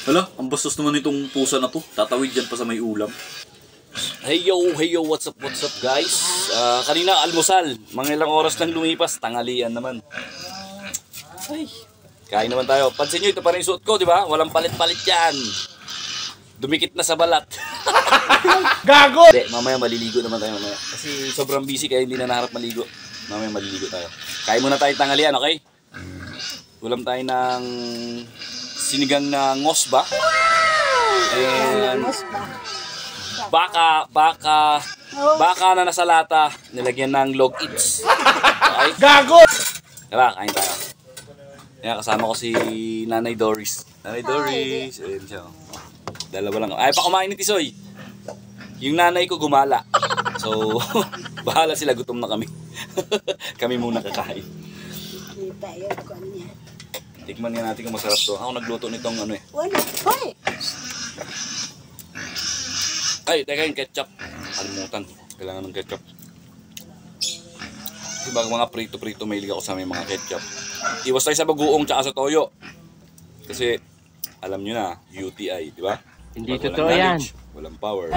Hala, ang bastos naman itong pusa na to. Tatawid dyan pa sa may ulam. Hey yo, what's up guys? Kanina almusal, mga ilang oras nang lumipas, tanghalian naman. Ay, kain naman tayo. Pansin nyo, ito pa rin suot ko, di ba? Walang palit-palit yan. Dumikit na sa balat. Gago! Hindi, mamaya maliligo naman tayo mamaya. Kasi sobrang busy kaya hindi na naharap maligo. Mamaya maliligo tayo. Kain muna tayo tanghalian, okay? Ulam tayo ng sinigang na ngos ba? And baka na nasa lata, nilagyan ng log eats. Okay? Gago! Tara, kain tayo. Yan, kasama ko si Nanay Doris. Nanay Doris. Ayun siya. Dalawa lang. Ay, pa kumain ni Tisoy. Yung nanay ko gumala. So, bahala sila, gutom na kami. Kami muna kakain. Tikman nga natin kung masarap to. Ako nagluto nitong ano eh. Wala. Hoy! Ay, teka yung ketchup. Kalimutan. Kailangan ng ketchup. Diba mga prito-prito mahilig ako sa may mga ketchup. Iwas tayo sa bagoong tsaka sa toyo. Kasi, alam nyo na, UTI, di ba? Hindi Pag totoo yan. Walang power.